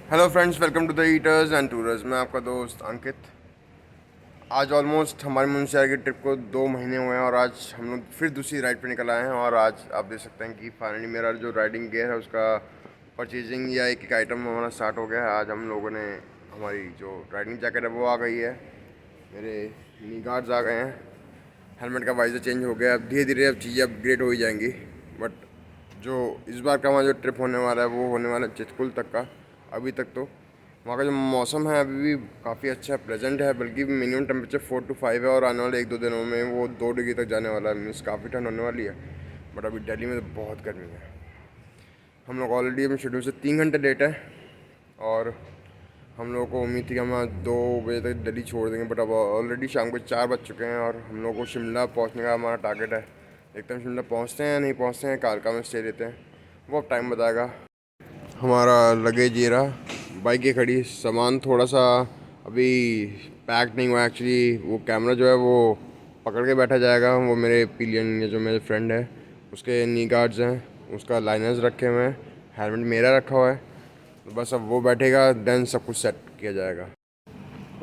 Hello friends, welcome to the eaters and tourers. मैं आपका दोस्त अंकित। आज ऑलमोस्ट हमारी मुंशियारी की ट्रिप को 2 महीने हुए हैं और आज हम लोग फिर दूसरी राइड पे निकल आए हैं। और आज आप देख सकते हैं कि फाइनली मेरा जो राइडिंग गियर है उसका परचेजिंग या एक एक आइटम हमारा स्टार्ट हो गया है। आज हम लोगों ने हमारी जो राइडिंग जैकेट है वो आ गई है, मेरे नी गार्ड्स आ गए हैं, हेलमेट का वाइजर चेंज हो गया। अब धीरे धीरे अब चीज़ें अपग्रेड हो ही जाएंगी। बट जो इस बार का हमारा जो ट्रिप होने वाला है वो होने वाला है चितकुल तक का। अभी तक तो वहाँ का जो मौसम है अभी भी काफ़ी अच्छा है, प्लेजेंट है, बल्कि मिनिमम टेम्परेचर 4 to 5 है और आने वाले 1-2 दिनों में वो 2 डिग्री तक जाने वाला है। मीन्स काफ़ी ठंड होने वाली है। बट अभी दिल्ली में तो बहुत गर्मी है। हम लोग ऑलरेडी अपने शेड्यूल से 3 घंटे लेट है और हम लोगों को उम्मीद थी कि हम आज 2 बजे तक दिल्ली छोड़ देंगे। बट अब ऑलरेडी शाम को 4 बज चुके हैं और हम लोग को शिमला पहुंचने का हमारा टारगेट है। देखते हैं शिमला पहुंचते हैं या नहीं पहुंचते हैं, कालका में स्टे लेते हैं, वो अब टाइम बताएगा। हमारा लगेज ये रहा, बाइक ये खड़ी, सामान थोड़ा सा अभी पैक नहीं हुआ एक्चुअली। वो कैमरा जो है वो पकड़ के बैठा जाएगा। वो मेरे पिलियन जो मेरे फ्रेंड है उसके नी गार्ड्स हैं, उसका लाइनर्स रखे हुए हैं, हेलमेट मेरा रखा हुआ है। तो बस अब वो बैठेगा, देन सब कुछ सेट किया जाएगा।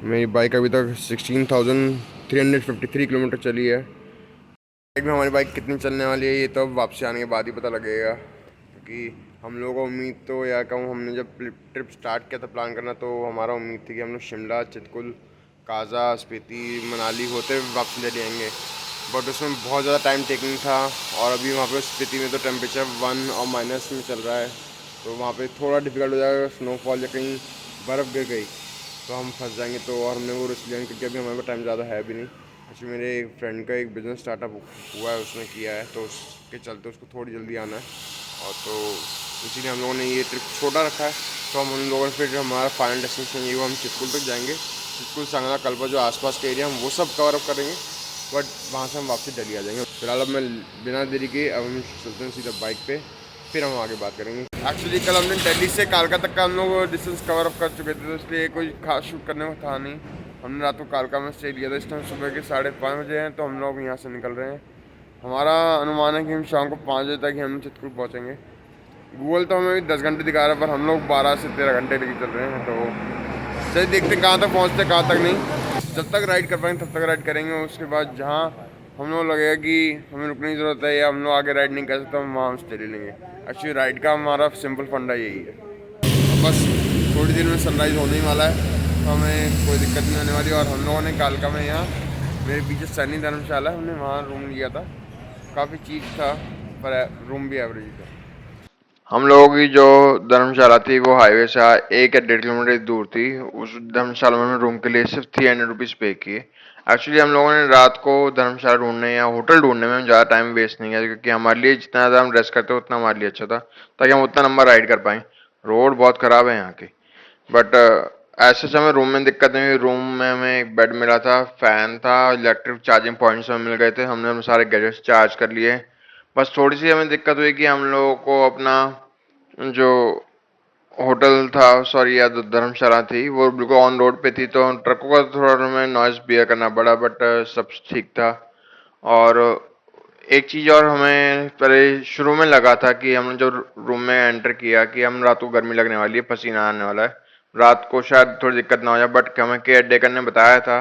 मेरी बाइक अभी तक 16,353 किलोमीटर चली है। बाइक में हमारी बाइक कितनी चलने वाली है ये तो अब वापसी आने के बाद ही पता लगेगा, क्योंकि हम लोगों को उम्मीद तो या कहूँ, हमने जब ट्रिप स्टार्ट किया था प्लान करना तो हमारा उम्मीद थी कि हम लोग शिमला, चितकुल, काजा, स्पीति, मनाली होते हुए वापस ले आएंगे। बट उसमें बहुत ज़्यादा टाइम टेकिंग था और अभी वहाँ पे स्पीति में तो टेम्परेचर 1 और माइनस में चल रहा है, तो वहाँ पे थोड़ा डिफिकल्ट हो जाएगा। स्नोफॉल या कहीं बर्फ़ गिर गई तो हम फंस जाएंगे। तो और हमने वो रिस्क लिया नहीं, क्योंकि अभी हमारे पास टाइम ज़्यादा है भी नहीं। एक्चुअली मेरे एक फ्रेंड का एक बिज़नेस स्टार्टअप हुआ है, उसने किया है, तो उसके चलते उसको थोड़ी जल्दी आना है। और तो इसीलिए हम लोगों ने ये ट्रिप छोटा रखा है। तो हम उन लोगों ने फिर हमारा फाइनल डेस्टिनेशन ये वो हम चितकुल तक जाएंगे। चितकुल, संगना, कल्पा जो आसपास के एरिया हम वो सब कवर अप करेंगे। बट वहाँ से हम वापसी दिल्ली आ जाएंगे। फिलहाल अब मैं बिना देरी के अब हम चलते हैं सीधा बाइक पे, फिर हम आगे बात करेंगे। एक्चुअली कल हमने दिल्ली से कालका तक का हम लोग डिस्टेंस कवर अप कर चुके थे, तो इसलिए कोई खास शूट करने को था नहीं। हमने रात को कालका में स्टे लिया था। इस टाइम सुबह के 5:30 बजे हैं, तो हम लोग यहाँ से निकल रहे हैं। हमारा अनुमान है कि हम शाम को 5 बजे तक ही हम चित्रकूट पहुँचेंगे। गूगल तो हमें 10 घंटे दिखा रहा है, पर हम लोग 12 से 13 घंटे लेके चल रहे हैं। तो चलिए देखते कहाँ तक पहुँचते कहाँ तक नहीं। जब तक राइड कर पाएंगे तब तक राइड करेंगे। उसके बाद जहाँ हम लोग लगेगा कि हमें रुकने की ज़रूरत है या हम लोग आगे राइड नहीं कर सकते, हम वहाँ स्टे ले लेंगे। एक्चुअली राइड का हमारा सिंपल फंडा यही है। बस थोड़ी देर में सनराइज़ होने ही वाला है, तो हमें कोई दिक्कत नहीं होने वाली। और हम लोगों ने कालका में यहाँ मेरे पीछे सैनी धर्मशाला है, हमने वहाँ रूम लिया था। काफ़ी चीप था, पर रूम भी एवरेज था। हम लोगों की जो धर्मशाला थी वो हाईवे से 1 या 1.5 किलोमीटर दूर थी। उस धर्मशाला में रूम के लिए सिर्फ 300 रुपीज़ पे किए। एक्चुअली हम लोगों ने रात को धर्मशाला ढूंढने या होटल ढूंढने में ज़्यादा टाइम वेस्ट नहीं किया, क्योंकि हमारे लिए जितना ज़्यादा हम रेस्ट करते उतना हमारे लिए अच्छा था, ताकि हम उतना लंबा राइड कर पाएँ। रोड बहुत ख़राब है यहाँ की। बट ऐसे समय रूम में दिक्कत नहीं हुई। रूम में हमें एक बेड मिला था, फैन था, इलेक्ट्रिक चार्जिंग पॉइंट्स हमें मिल गए थे। हमने अपने सारे गैजेट्स चार्ज कर लिए। बस थोड़ी सी हमें दिक्कत हुई कि हम लोगों को अपना जो होटल था, सॉरी या जो धर्मशाला थी, वो बिल्कुल ऑन रोड पे थी, तो ट्रकों का थोड़ा हमें नॉइस बियर करना पड़ा। बट सब ठीक था। और एक चीज़ और हमें पहले शुरू में लगा था कि हमने जो रूम में एंटर किया कि हम रात को गर्मी लगने वाली है, पसीना आने वाला है, रात को शायद थोड़ी दिक्कत ना हो जाए। बट हमें केयर टेकर ने बताया था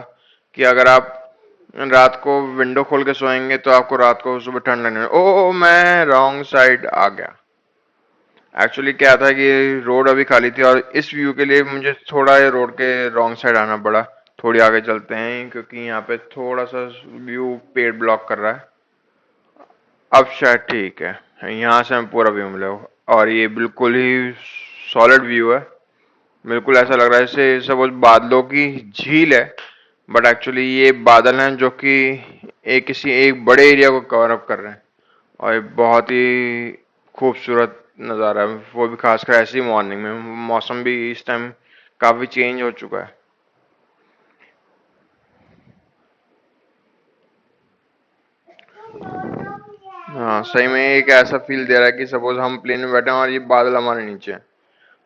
कि अगर आप रात को विंडो खोल के सोएंगे तो आपको रात को सुबह ठंड लगने ओ मैं रॉन्ग साइड आ गया। एक्चुअली क्या था कि रोड अभी खाली थी और इस व्यू के लिए मुझे थोड़ा ये रोड के रॉन्ग साइड आना पड़ा। थोड़ी आगे चलते हैं, क्योंकि यहाँ पे थोड़ा सा व्यू पेड़ ब्लॉक कर रहा है। अब शायद ठीक है, यहाँ से हमें पूरा व्यू मिलेगा और ये बिल्कुल ही सॉलिड व्यू है। बिल्कुल ऐसा लग रहा है जैसे सपोज बादलों की झील है, बट एक्चुअली ये बादल हैं जो कि किसी एक बड़े एरिया को कवर अप कर रहे हैं। और ये बहुत ही खूबसूरत नज़ारा है, वो भी खासकर ऐसी मॉर्निंग में। मौसम भी इस टाइम काफ़ी चेंज हो चुका है। हाँ, सही में एक ऐसा फील दे रहा है कि सपोज हम प्लेन में बैठे हैं और ये बादल हमारे नीचे हैं।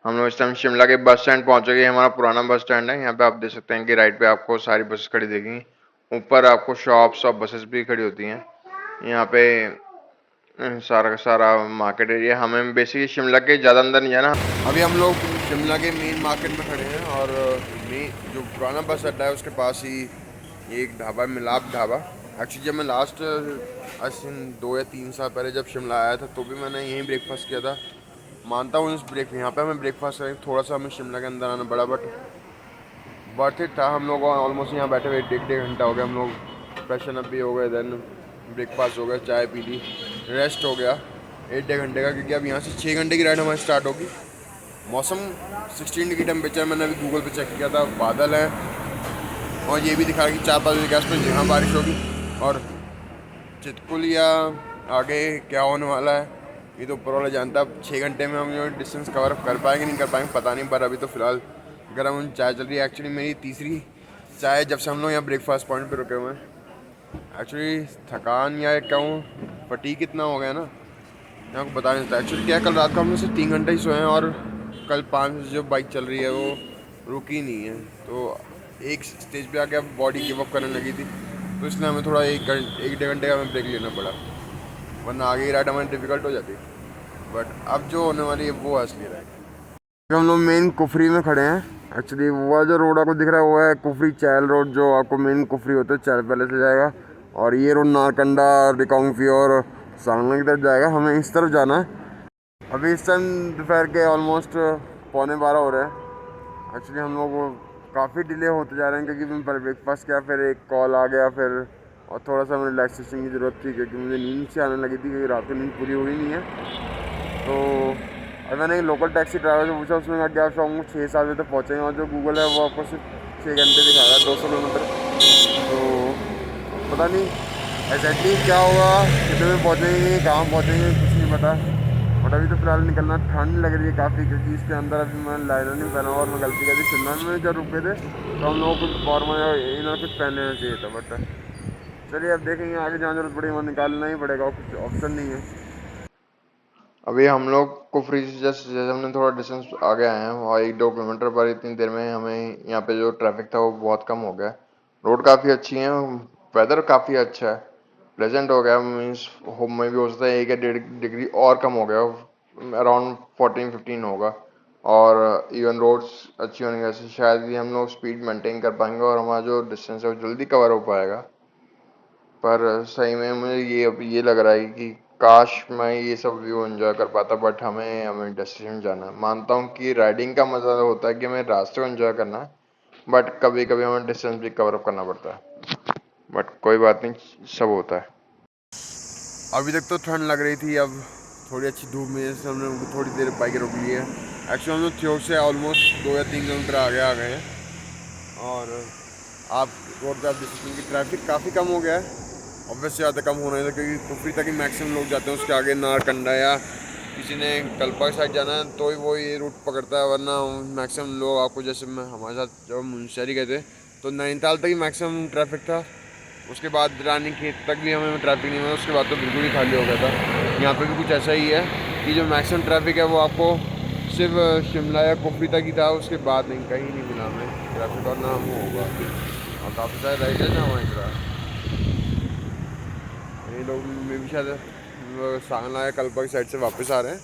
हम लोग इस टाइम शिमला के बस स्टैंड पहुंचे गए। हमारा पुराना बस स्टैंड है। यहाँ पे आप देख सकते हैं कि राइट पे आपको सारी बसेस खड़ी देखेंगी। ऊपर आपको शॉप्स और बसेस भी खड़ी होती हैं। यहाँ पे सारा का सारा मार्केट एरिया। हमें बेसिकली शिमला के ज़्यादा अंदर नहीं जाना। अभी हम लोग शिमला के मेन मार्केट में खड़े हैं और मेन जो पुराना बस अड्डा है उसके पास ही एक ढाबा है, मिलाप ढाबा। एक्चुअली जब मैं लास्ट आई थिंक 2 या 3 साल पहले जब शिमला आया था तो भी मैंने यहीं ब्रेकफास्ट किया था। मानता हूँ इस यहाँ पे हमें ब्रेकफास्ट करें, थोड़ा सा हमें शिमला के अंदर आना पड़ा बट वर्थ इट था। हम लोग ऑलमोस्ट यहाँ बैठे हुए 1.5 घंटा हो गया। हम लोग फ्रेशन अप भी हो गए, देन ब्रेकफास्ट हो गया, चाय पी ली, रेस्ट हो गया 1-1.5 घंटे का, क्योंकि अब यहाँ से 6 घंटे की राइड हमारी स्टार्ट होगी। मौसम 16 डिग्री टेम्परेचर, मैंने अभी गूगल पे चेक किया था, बादल है और ये भी दिखा रहा है कि 4-5 बजे के आसपास यहाँ बारिश होगी। और चितकुल या आगे क्या होने वाला है ये तो ऊपर वाला जानता है। अब 6 घंटे में हम जो डिस्टेंस कवर कर पाएंगे नहीं कर पाएंगे पता नहीं, पर अभी तो फ़िलहाल गर्म चाय चल रही है। एक्चुअली मेरी तीसरी चाय जब से हम लोग यहाँ ब्रेकफास्ट पॉइंट पे रुके हुए हैं। एक्चुअली थकान या कहूँ फटीक इतना हो गया ना, यहाँ को बता नहीं सकता। एक्चुअली क्या कल रात को हम लोग सिर्फ 3 घंटे ही सोए हैं और कल 5 बजे जो बाइक चल रही है वो रुकी नहीं है, तो एक स्टेज पे आके अब बॉडी गिव अप करने लगी थी, तो इसलिए हमें थोड़ा 1-1.5 घंटे का हमें ब्रेक लेना पड़ा, वरना आगे की राइड हमारी डिफ़िकल्ट हो जाती। बट अब जो होने वाली है वो असली राइड। हम लोग मेन कुफरी में खड़े हैं। एक्चुअली वो जो रोड आपको दिख रहा है वो है कुफरी चैल रोड, जो आपको मेन कुफरी होता है चैल पहले से जाएगा, और ये रोड नारकंडा, रिकांगफी और सांगला की तरफ जाएगा। हमें इस तरफ जाना है। अभी इस टाइम दोपहर के ऑलमोस्ट 11:15 हो रहे हैं। एक्चुअली हम लोग काफ़ी डिले होते जा रहे हैं क्योंकि मैंने पहले ब्रेकफास्ट किया, फिर एक कॉल आ गया, फिर और थोड़ा सा मुझे रिलैक्सेशन की ज़रूरत थी क्योंकि मुझे नींद से आने लगी थी क्योंकि रात को नींद पूरी हुई नहीं है। तो अब मैंने लोकल टैक्सी ड्राइवर से पूछा, उसने कहा कि आप शाम को 6-7 बजे तक पहुँचेंगे, और जो गूगल है वो आपको सिर्फ 6 घंटे दिखा रहा है, 200 किलोमीटर। तो पता नहीं एग्जैक्टली क्या होगा, कितने में पहुँचेंगे, कहाँ पहुँचेंगे, कुछ नहीं पता। बट अभी तो फिलहाल निकलना, ठंड लग रही है काफ़ी क्योंकि इसके अंदर अभी मैं लाइनर नहीं पहना और मैं गलती कर दी। शिमला में जब रुके थे तो हम लोगों को कुछ फॉर्मल इन्होंने कुछ पहन लेना चाहिए था, बट चलिए अब देखेंगे आगे जहाँ जरूरत पड़ेगी वहाँ निकालना ही पड़ेगा, कुछ ऑप्शन नहीं है। अभी हम लोग कुफरी से जैसे हमने थोड़ा डिस्टेंस आगे आए हैं और 1-2 किलोमीटर पर इतनी देर में हमें यहाँ पे जो ट्रैफिक था वो बहुत कम हो गया। रोड काफ़ी अच्छी है, वेदर काफ़ी अच्छा है, प्लेजेंट हो गया। मीन्स होम में भी हो सकता है 1 या 1.5 डिग्री और कम हो गया, अराउंड 14-15 होगा। और इवन रोड्स अच्छी होने की वजह से शायद ही हम लोग स्पीड मेंटेन कर पाएंगे और हमारा जो डिस्टेंस है वो जल्दी कवर हो पाएगा। पर सही में मुझे ये लग रहा है कि काश मैं ये सब व्यू एंजॉय कर पाता, बट हमें डेस्टिनेशन जाना है। मानता हूँ कि राइडिंग का मज़ा होता है कि हमें रास्ते को एंजॉय करना है, बट कभी कभी हमें डिस्टेंस भी कवर अप करना पड़ता है। बट कोई बात नहीं, सब होता है। अभी तक तो ठंड लग रही थी, अब थोड़ी अच्छी धूप में से हमने थोड़ी देर बाइक रोक ली है। एक्चुअली हम लोग थ्योक से ऑलमोस्ट 2 या 3 किलोमीटर आगे आ गए हैं और आप रोड पर आप डिसिप्लिन की ट्रैफिक काफ़ी कम हो गया है। ऑब्वियसली ज़्यादा कम होना है क्योंकि कुफरी तक ही मैक्सिमम लोग जाते हैं, उसके आगे नारकंडा या किसी ने कल्पा साइड जाना है तो ही वो ये रूट पकड़ता है, वरना मैक्सिमम लोग आपको, जैसे मैं हमारे साथ जब मुंशियारी गए थे तो नैनीताल तक ही मैक्सिमम ट्रैफिक था, उसके बाद रानी खेत तक भी हमें ट्रैफिक नहीं मिला, उसके बाद तो बिल्कुल ही खाली हो गया था। यहाँ पे भी कुछ ऐसा ही है कि जो मैक्सिमम ट्रैफिक है वो आपको सिर्फ शिमला या कुफरी तक ही था, उसके बाद नहीं, कहीं नहीं मिला हमें ट्रैफिक, और ना हम होगा। और काफ़ी सारे राइड है ना हमारी तरह, ये लोग में भी शायद सांगला या कल्पा की साइड से वापस आ रहे हैं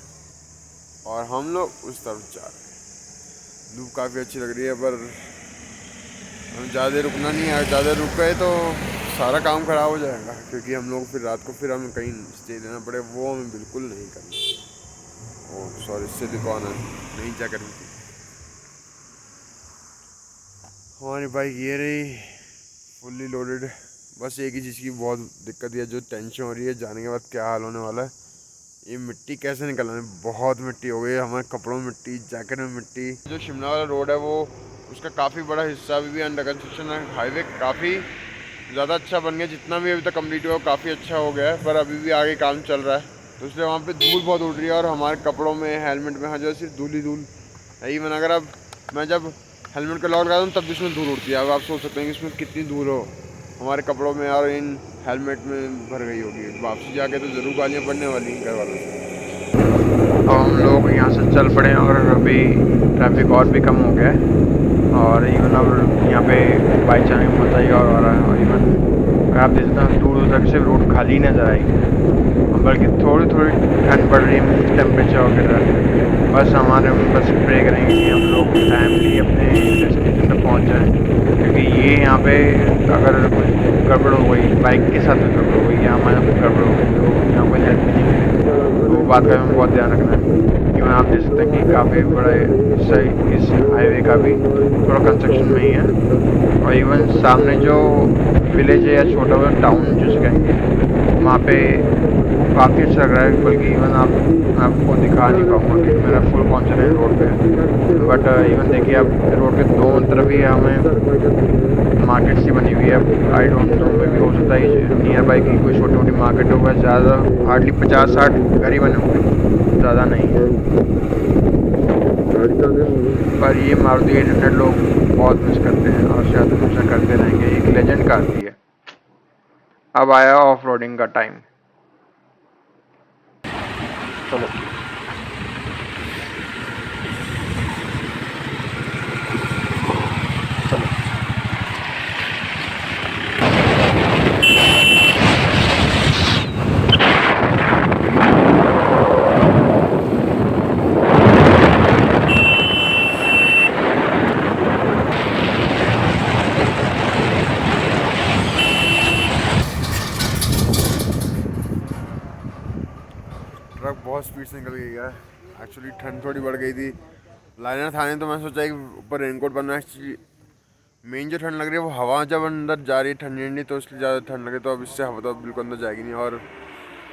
और हम लोग उस तरफ जा रहे हैं। धूप काफ़ी अच्छी लग रही है पर हम ज़्यादा रुकना नहीं है, ज़्यादा रुक गए तो सारा काम ख़राब हो जाएगा क्योंकि हम लोग फिर रात को फिर हमें कहीं स्टे देना पड़े, वो हमें बिल्कुल नहीं करना। ओह सॉरी, सिलिकॉन है, नहीं जा करनी थी। हमारी बाइक ये रही फुल्ली लोडेड। बस एक ही चीज़ की बहुत दिक्कत है, जो टेंशन हो रही है जाने के बाद क्या हाल होने वाला है, ये मिट्टी कैसे निकलना है। बहुत मिट्टी हो गई है, हमारे कपड़ों में मिट्टी, जैकेट में मिट्टी। जो शिमला वाला रोड है वो उसका काफ़ी बड़ा हिस्सा अभी भी अंडर कंस्ट्रक्शन है। हाईवे काफ़ी ज़्यादा अच्छा बन गया, जितना भी अभी तक कम्प्लीट हुआ काफ़ी अच्छा हो गया है, पर अभी भी आगे काम चल रहा है, तो इसलिए वहाँ पे धूल बहुत उड़ रही है और हमारे कपड़ों में, हेलमेट में, हाँ जो सिर्फ धूल ही धूल है। इवन अगर अब मैं जब हेलमेट का लॉक लगाता हूँ तब भी इसमें धूल उड़ती है। अब आप सोच सकते हैं कि इसमें कितनी धूल हो हमारे कपड़ों में और इन हेलमेट में भर गई होगी। वापसी जाके तो ज़रूर गालियाँ पड़ने वाली हैं घर वालों से। अब हम लोग यहाँ से चल पड़े और अभी ट्रैफिक और भी कम हो गया है और इवन अब यहाँ पे बाइक चलाने का मज़ा ही और आ रहा है। और इवन आप देख सकते हैं दूर दूर तक सिर्फ रोड खाली नज़र आएगी, बल्कि थोड़ी थोड़ी ठंड पड़ रही है, टेम्परेचर वगैरह। बस हमारे बस प्रे करेंगे कि हम लोग टाइमली अपने डेस्टिनेशन तक पहुंच जाएं, क्योंकि ये यहाँ पे अगर कुछ गड़बड़ हो गई, बाइक के साथ कुछ गड़बड़ हो गई या हमारे कुछ गड़बड़ हो गई, तो यहाँ कोई हेल्प भी नहीं मिलेगी। तो वो बात का हमें बहुत ध्यान रखना है। क्यों आप देख सकते हैं कि काफ़ी बड़ा हिस्सा इस हाईवे का भी थोड़ा कंस्ट्रक्शन में ही है, और इवन सामने जो विलेज है या छोटा बड़ा टाउन जिसे कहेंगे, वहाँ पे वो काफ़ी अच्छा लग रहा है। बल्कि इवन आपको दिखा नहीं पाऊँगा क्योंकि मेरा फुल कॉन्सनट्रेट रोड पे है। बट इवन देखिए, आप रोड के दोनों तरफ ही हमें मार्केट सी बनी हुई है। आई डोंट नो, में भी हो सकता है नियर बाई की कोई छोटी मोटी मार्केट होगा। ज़्यादा हार्डली 50-60 घर ही बने होंगे, ज़्यादा नहीं है। पर ये मारुति 800 लोग बहुत मिस करते हैं और शायद हमेशा करते रहेंगे। एक लेजेंड कार थी है। अब आया ऑफ रोडिंग का टाइम। चलो चलो। ट्रक बहुत स्पीड से निकल गई है। एक्चुअली ठंड थोड़ी बढ़ गई थी, लाइनर था नहीं तो मैं सोचा कि ऊपर रेनकोट बनना। एक्चुअली मेन जो ठंड लग रही है वो हवा जब अंदर जा रही है ठंडी ठंडी, तो इसलिए ज़्यादा ठंड लगे। तो अब इससे हवा तो बिल्कुल अंदर जाएगी नहीं। और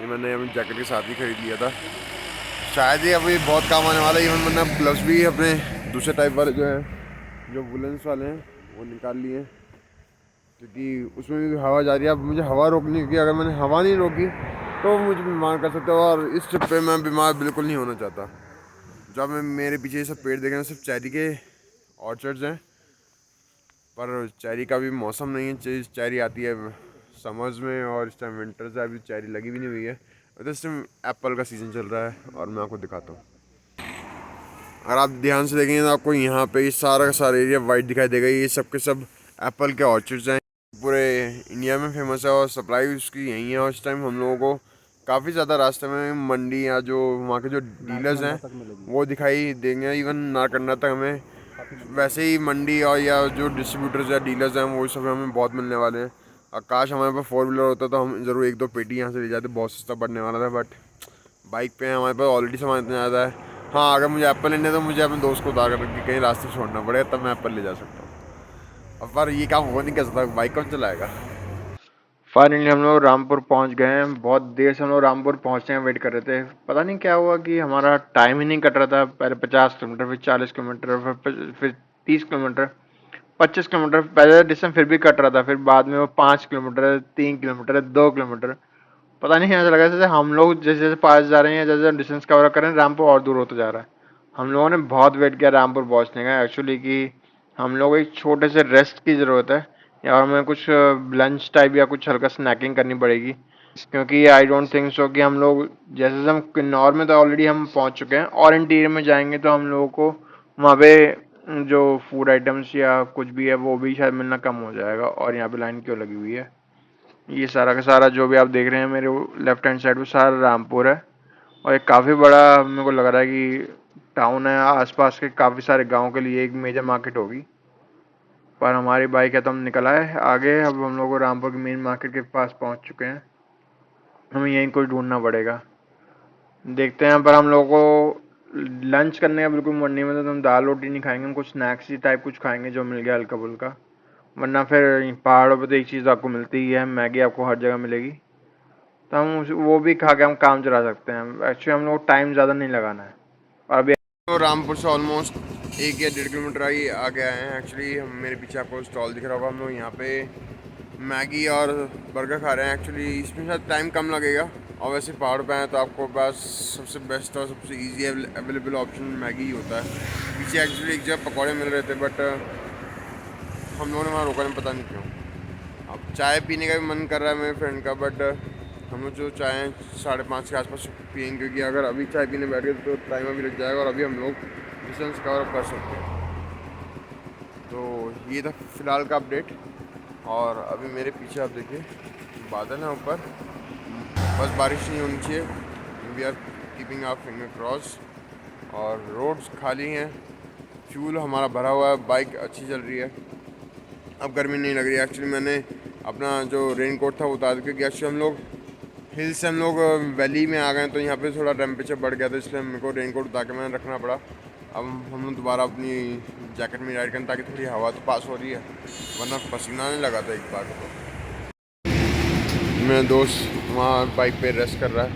ये मैंने अपनी जैकेट के साथ ही खरीद लिया था, शायद ही अभी बहुत काम आने वाला है। इवन मैंने ग्लव्स भी अपने दूसरे टाइप वाले जो हैं, जो वुलन्स वाले हैं, वो निकाल लिए हैं, क्योंकि उसमें भी हवा जा रही है। अब मुझे हवा रोकनी, क्योंकि अगर मैंने हवा नहीं रोकी तो मुझे बीमार कर सकते हो। और इस ट्रिप पे मैं बीमार बिल्कुल नहीं होना चाहता। जब मैं मेरे पीछे ये सब पेड़ देख रहे हैं, सिर्फ चेरी के ऑर्चर्ड्स हैं, पर चेरी का भी मौसम नहीं है। चेरी आती है समर्स में और इस टाइम विंटर्स है, अभी चेरी लगी भी नहीं हुई है। तो इस टाइम एप्पल का सीज़न चल रहा है और मैं आपको दिखाता हूँ। अगर आप ध्यान से देखेंगे तो आपको यहाँ पे ये सारा का सारा एरिया वाइट दिखाई देगा। ये सब के सब एप्पल के ऑर्चर्ड्स हैं, पूरे इंडिया में फेमस है और सप्लाई उसकी यहीं है। और इस टाइम हम लोगों को काफ़ी ज़्यादा रास्ते में मंडी या जो वहाँ के जो डीलर्स हैं वो दिखाई देंगे। इवन नारकंडा तक हमें वैसे ही मंडी और या जो डिस्ट्रीब्यूटर्स या डीलर्स हैं वो सब हमें बहुत मिलने वाले हैं। और काश हमारे पास 4 व्हीलर होता तो हम ज़रूर 1-2 पेटी यहाँ से ले जाते, बहुत सस्ता पड़ने वाला था। बट बाइक पे हमारे पास ऑलरेडी सामान इतना ज़्यादा है। हाँ, अगर मुझे एप्पल लेने तो मुझे अपने दोस्त को उतार कर कहीं रास्ते छोड़ना पड़ेगा, तब मैं एप्पल ले जा सकता हूँ। अब पर ये काम हो नहीं कर सकता, बाइक कौन चलाएगा। फाइनली हम लोग रामपुर पहुंच गए हैं। बहुत देर से हम लोग रामपुर पहुंचने में वेट कर रहे थे। पता नहीं क्या हुआ कि हमारा टाइम ही नहीं कट रहा था। पहले 50 किलोमीटर, फिर 40 किलोमीटर, फिर 30 किलोमीटर, 25 किलोमीटर पहले डिस्टेंस फिर भी कट रहा था। फिर बाद में वो 5 किलोमीटर, 3 किलोमीटर, 2 किलोमीटर। पता नहीं ऐसा लगा जैसे हम लोग जैसे जैसे पास जा रहे हैं, जैसे जैसे डिस्टेंस कवर कर रहे हैं, रामपुर और दूर होता जा रहा है। हम लोगों ने बहुत वेट किया रामपुर पहुंचने का एक्चुअली, कि हम लोग एक छोटे से रेस्ट की ज़रूरत है, या हमें कुछ लंच टाइप या कुछ हल्का स्नैकिंग करनी पड़ेगी। क्योंकि आई डोंट थिंक सो कि हम लोग जैसे जैसे हम किन्नौर में तो ऑलरेडी हम पहुंच चुके हैं, और इंटीरियर में जाएंगे तो हम लोगों को वहाँ पे जो फूड आइटम्स या कुछ भी है वो भी शायद मिलना कम हो जाएगा। और यहाँ पे लाइन क्यों लगी हुई है? ये सारा का सारा जो भी आप देख रहे हैं मेरे लेफ्ट हैंड साइड में, सारा रामपुर है। और एक काफ़ी बड़ा मेरे को लग रहा है कि टाउन है। आसपास के काफ़ी सारे गांव के लिए एक मेजर मार्केट होगी। पर हमारी बाइक है तो हम निकल आए आगे। अब हम लोग रामपुर की मेन मार्केट के पास पहुंच चुके हैं। हमें यहीं कुछ ढूंढना पड़ेगा, देखते हैं। पर हम लोग को लंच करने का बिल्कुल मन नहीं, मतलब हम दाल रोटी नहीं खाएंगे, हम कुछ स्नैक्स ही टाइप कुछ खाएंगे जो मिल गया हल्का फुल्का। वरना फिर पहाड़ों पे तो एक चीज़ आपको मिलती ही है, मैगी आपको हर जगह मिलेगी। तो हम वो भी खा के हम काम चला सकते हैं। एक्चुअली हम लोग टाइम ज़्यादा नहीं लगाना है। और अभी तो रामपुर से ऑलमोस्ट 1 या 1.5 किलोमीटर ही आगे आए हैं। एक्चुअली हम मेरे पीछे आपको स्टॉल दिख रहा होगा, हम लोग यहाँ पे मैगी और बर्गर खा रहे हैं। एक्चुअली इसमें शायद टाइम कम लगेगा, और वैसे पहाड़ पे हैं तो आपको पास सबसे बेस्ट और सबसे इजी अवेलेबल ऑप्शन मैगी ही होता है। पीछे एक्चुअली एक जगह पकौड़े मिल रहे थे, बट हम लोगों ने वहाँ रोका नहीं, पता नहीं क्यों। अब चाय पीने का भी मन कर रहा है मेरे फ्रेंड का, बट हम लोग जो चाय 5:30 के आसपास पियेंगे, क्योंकि अगर अभी चाय पीने बैठ गए तो टाइम अभी लग जाएगा और अभी हम लोग डिस्टेंस कवर अप कर सकते हैं। तो ये था फ़िलहाल का अपडेट, और अभी मेरे पीछे आप देखिए बादल हैं ऊपर, बस बारिश नहीं होनी चाहिए। We are keeping our finger cross. और रोड्स खाली हैं, फ्यूल हमारा भरा हुआ है, बाइक अच्छी चल रही है, अब गर्मी नहीं लग रही है। एक्चुअली मैंने अपना जो रेन कोट था वो उतार, क्योंकि एक्चुअली हम लोग हिल से हम लोग वैली में आ गए तो यहाँ पे थोड़ा टेम्परेचर बढ़ गया था, इसलिए मेरे को रेन कोट उतार के मैंने रखना पड़ा। अब हम लोग दोबारा अपनी जैकेट में राइड करें ताकि थोड़ी हवा तो पास हो रही है, वरना पसीना नहीं लगा था एक बार तो। मेरा दोस्त वहाँ बाइक पे रेस्ट कर रहा है,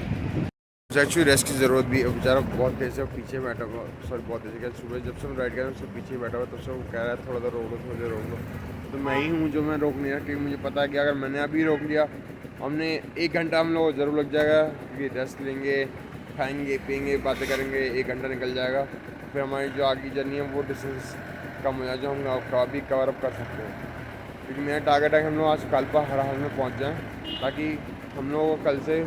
मुझे एक्चुअली रेस्ट की ज़रूरत भी है। बेचारा बहुत तेज़ है, पीछे बैठा हुआ, सॉरी बहुत तेज़ है, सुबह जब से हम राइड कर रहे हैं उससे पीछे बैठा हुआ, तब से वो कह रहा है थोड़ा सा रोक लो, थोड़ा देर रोक लो। तो मैं ही हूँ जो मैं रोक नहीं रहा, क्योंकि मुझे पता है कि अगर मैंने अभी रोक लिया, हमने 1 घंटा हम लोग ज़रूर लग जाएगा, क्योंकि रेस्ट लेंगे, खाएंगे पियेंगे बातें करेंगे, 1 घंटा निकल जाएगा। फिर हमारी जो आगे जर्नी है वो डिस्टेंस कम हो जाए जो हम कभी कवर अप कर सकते हैं। क्योंकि मेरा टारगेट है कि हम लोग आज कालपा हर हाल में पहुँच जाएँ, ताकि हम लोग को कल से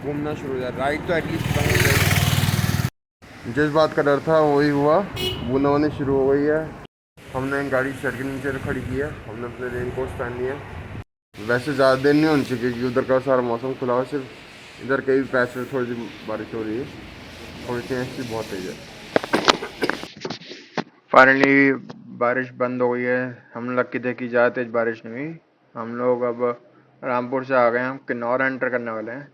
घूमना शुरू हो जाए, राइड तो एटलीस्ट खत्म हो जाएगी। जिस बात का डर था वही हुआ, बूंदाबांदी शुरू हो गई है। हमने गाड़ी शेड के नीचे खड़ी की है, हमने अपने रेन कोट पहन लिए हैं। वैसे ज़्यादा देर नहीं होनी चाहिए क्योंकि उधर का सारा मौसम खुला हुआ, सिर्फ इधर के भी पैसे थोड़ी सी बारिश हो रही है, थोड़ी सी ऐसी बहुत तेज है। फाइनली बारिश बंद हो गई है। हम लकी थे कि ज़्यादा तेज़ बारिश नहीं हुई। हम लोग अब रामपुर से आ गए, हम किन्नौर एंटर करने वाले हैं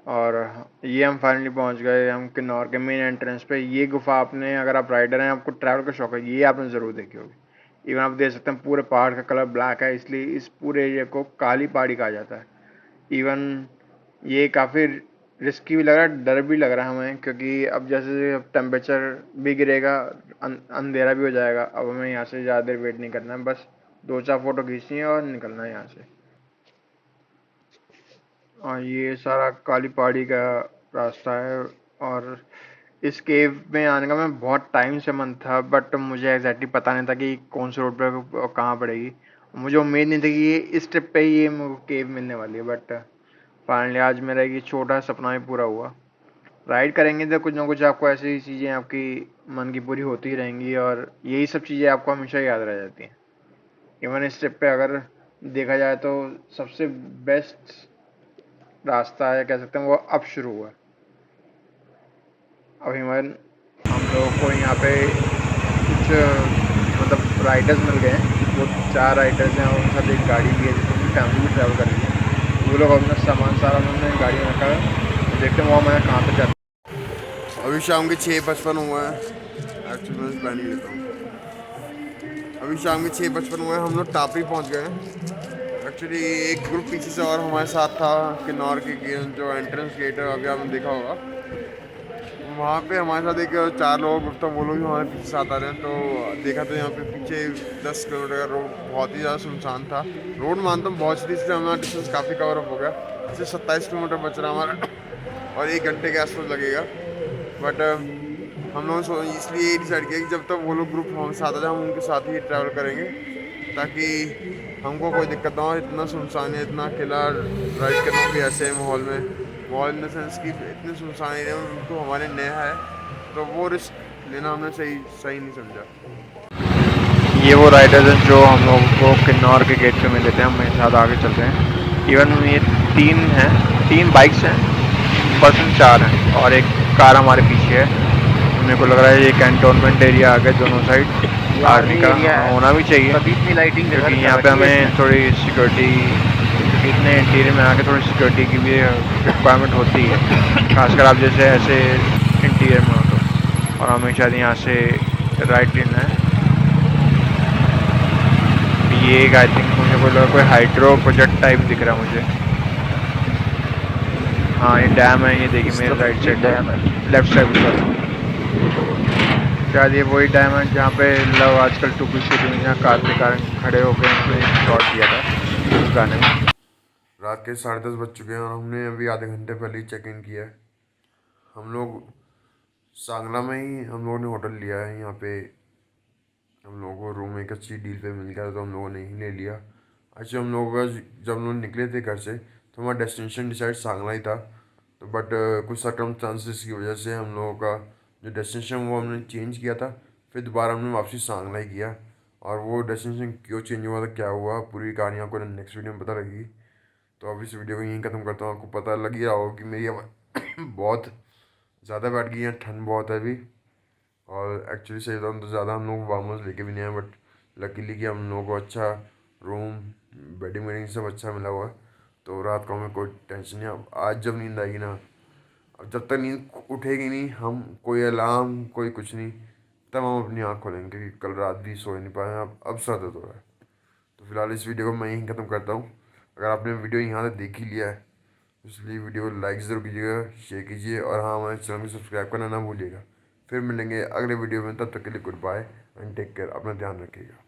और ये हम फाइनली पहुंच गए हम किन्नौर के मेन एंट्रेंस पे। ये गुफा आपने, अगर आप राइडर हैं, आपको ट्रैवल का शौक है, ये आपने ज़रूर देखी होगी। इवन आप देख सकते हैं पूरे पहाड़ का कलर ब्लैक है, इसलिए इस पूरे एरिया को काली पहाड़ी कहा जाता है। इवन ये काफ़ी रिस्की भी लग रहा है, डर भी लग रहा है हमें, क्योंकि अब जैसे टेम्परेचर भी गिरेगा, अंधेरा भी हो जाएगा। अब हमें यहाँ से ज़्यादा देर वेट नहीं करना है, बस 2-4 फ़ोटो खींचनी है और निकलना है यहाँ से। और ये सारा काली पहाड़ी का रास्ता है। और इस केव में आने का मैं बहुत टाइम से मन था, बट मुझे एग्जैक्टली पता नहीं था कि कौन से रोड पे और कहाँ पड़ेगी। मुझे उम्मीद नहीं थी कि ये इस ट्रिप पे ही ये मेरे को केव मिलने वाली है, बट फाइनली आज मेरा ये छोटा सपना भी पूरा हुआ। राइड करेंगे तो कुछ ना कुछ आपको ऐसी चीज़ें आपकी मन की पूरी होती ही रहेंगी, और यही सब चीज़ें आपको हमेशा याद रह जाती हैं। इवन इस ट्रिप पे अगर देखा जाए तो सबसे बेस्ट रास्ता है, कह सकते हैं, वो अब शुरू हुआ है। अब हम लोगों को यहाँ पे कुछ मतलब राइडर्स मिल गए हैं। वो 4 राइडर्स हैं और उनके साथ एक गाड़ी भी है जिसमें फैमिली भी ट्रैवल कर रही है। वो लोग अपना सामान सारा उन्होंने गाड़ी में रखा है, तो देखते हैं वो हमारे कहाँ तक जाता है। अभी शाम के 6:55 हुआ है, एक्चुअली मैं प्लान ही लेता हूँ। अभी शाम के 6:55 हुए हैं, हम लोग टापरी पहुँच गए हैं। एक्चुअली एक ग्रुप पीछे से और हमारे साथ था, किन्नौर के जो एंट्रेंस गेट है, अभी आपने देखा होगा, वहाँ पे हमारे साथ एक 4 लोग ग्रुप था, वो लोग भी हमारे पीछे साथ आ रहे हैं। तो देखा तो यहाँ पे पीछे 10 किलोमीटर का रोड बहुत ही ज़्यादा सुनसान था। रोड मानता हूँ बहुत सी, इसलिए हमारा डिस्टेंस काफ़ी कवर अप हो गया। सिर्फ 27 किलोमीटर बच रहा हमारा और 1 घंटे के आसपास लगेगा। बट हम लोगों ने इसलिए ये डिसाइड किया कि जब तक वो लोग ग्रुप हमारे साथ आ जाए हम उनके साथ ही ट्रैवल करेंगे, ताकि हमको कोई दिक्कत ना हो। इतना सुनसान है, इतना अकेला राइड करना भी ऐसे माहौल में, माहौल इन द सेंस कि इतने सुनसान एरिया में तो हमारे नया है, तो वो रिस्क लेना हमने सही नहीं समझा। है। ये वो राइडर्स हैं जो हम लोगों को किन्नौर के गेट पे मिल लेते हैं, हम मेरे साथ आगे चलते हैं। इवन ये 3 हैं, 3 बाइक्स हैं, पर्सन 4 हैं और एक कार हमारे पीछे है। मेरे को लग रहा है ये कैंटोनमेंट एरिया आ गया दोनों साइड, आर्मी का होना भी चाहिए, क्योंकि यहाँ पे हमें थोड़ी सिक्योरिटी, क्योंकि इतने इंटीरियर में आके थोड़ी सिक्योरिटी की भी रिक्वायरमेंट होती है, खासकर आप जैसे ऐसे इंटीरियर में हो तो। और हमें शायद यहाँ से राइट लेना है। ये एक आई थिंक मुझे कोई लगा कोई हाइड्रो प्रोजेक्ट टाइप दिख रहा है मुझे। हाँ ये डैम है, ये देखिए मेरे राइट साइड डैम है, लेफ्ट साइड पर। शायद ये वही डैम है जहाँ पे लव आजकल टुकड़ी शूटिंग में, जहाँ कार के कारण खड़े होकर शॉट दिया था उस गाने में। रात के 10:30 बज चुके हैं और हमने अभी आधे घंटे पहले ही चेक इन किया है। हम लोग सांगला में ही हम लोगों ने होटल लिया है। यहाँ पे हम लोगों को रूम एक अच्छी डील पे मिल गया तो हम लोगों ने ही ले लिया। अच्छा, हम लोग जब हम लोग निकले थे घर से तो हमारा डेस्टिनेशन डिसाइड सांगला ही था, तो बट कुछ सर्कमस्टांसेस की वजह से हम लोगों का जो डेस्टिनेशन वो हमने चेंज किया था, फिर दोबारा हमने वापसी सांगला ही किया। और वो डेस्टिनेशन क्यों चेंज हुआ था, क्या हुआ, पूरी कहानी आपको नेक्स्ट वीडियो में पता लगेगी। तो अब इस वीडियो को यहीं ख़त्म करता हूँ। आपको पता लग ही रहा होगा कि मेरी आवाज़ बहुत ज़्यादा बैठ गई है, ठंड बहुत है अभी। और एक्चुअली सही बताऊँ तो ज़्यादा हम लोग वार्मर्स लेके भी नहीं आए, बट लकीली कि हम लोगों को अच्छा रूम, बेडिंग वेडिंग सब अच्छा मिला हुआ है, तो रात को हमें कोई टेंशन नहीं। अब आज जब नींद आएगी ना, अब जब तक नींद उठेगी नहीं, हम कोई अलार्म कोई कुछ नहीं, तब हम अपनी आँख खोलेंगे, क्योंकि कल रात भी सो ही नहीं पाए, अब सर दर्द हो रहा है। तो फिलहाल इस वीडियो को मैं यहीं ख़त्म करता हूँ। अगर आपने वीडियो यहाँ तक देख ही लिया है तो इसलिए वीडियो को लाइक ज़रूर कीजिएगा, शेयर कीजिए, और हाँ, हमारे चैनल को सब्सक्राइब करना ना भूलिएगा। फिर मिलेंगे अगले वीडियो में, तब तक के लिए good bye and take care, अपना ध्यान रखिएगा।